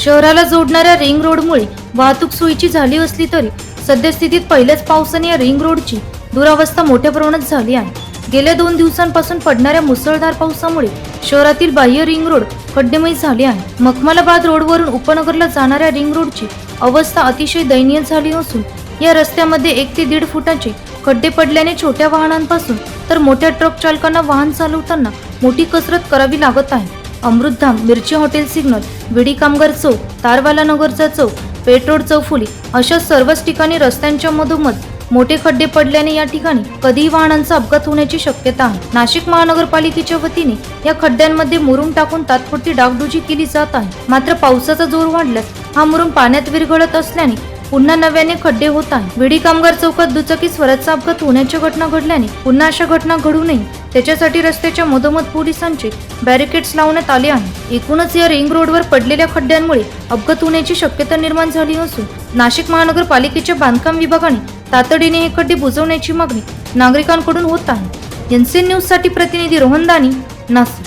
शहराला जोडणाऱ्या रिंग रोडमुळे वाहतूक सोयीची झाली असली तरी सद्यस्थितीत पहिल्याच पावसाने या रिंग रोडची दुरावस्था मोठ्या प्रमाणात झाली आहे। गेल्या 2 दिवसांपासून पडणाऱ्या मुसळधार पावसामुळे शहरातील बाह्य रिंग रोड खड्डेमय झाले आहे। मखमलाबाद रोडवरून उपनगरला जाणाऱ्या रिंग रोडची अवस्था अतिशय दयनीय झाली असून या रस्त्यामध्ये 1 ते 1.5 फुटाचे खड्डे पडल्याने छोट्या वाहनांपासून तर मोठ्या ट्रक चालकांना वाहन चालवताना मोठी कसरत करावी लागत आहे। अमृतधाम, मिरची हॉटेल सिग्नल, विडी कामगार चौक, तारवाला नगरचा चौक, पेठ रोड चौफुली अशा सर्वच ठिकाणी रस्त्यांच्या मधोमध मोठे खड्डे पडल्याने या ठिकाणी कधीही वाहनांचा अपघात होण्याची शक्यता आहे। नाशिक महानगरपालिकेच्या वतीने या खड्ड्यांमध्ये मुरुम टाकून तात्पुरती डागडुजी केली जात आहे। मात्र पावसाचा जोर वाढल्यास हा मुरुम पाण्यात विरघळत असल्याने पुन्हा नव्याने खड्डे होत आहे। विडी कामगार चौकात दुचाकी स्वराचा अपघात होण्याच्या घटना घडल्याने पुन्हा अशा घटना घडू नये त्याच्यासाठी रस्त्याच्या मधोमध पोलिसांचे बॅरिकेड्स लावण्यात आले आहे। एकूणच या रिंग रोडवर पडलेल्या खड्ड्यांमुळे अपघात होण्याची शक्यता निर्माण झाली असून नाशिक महानगरपालिकेच्या बांधकाम विभागाने तातडीने हे खड्डे बुजवण्याची मागणी नागरिकांकडून होत आहे। एनसीएन न्यूज साठी प्रतिनिधी रोहन दानी, नाशिक।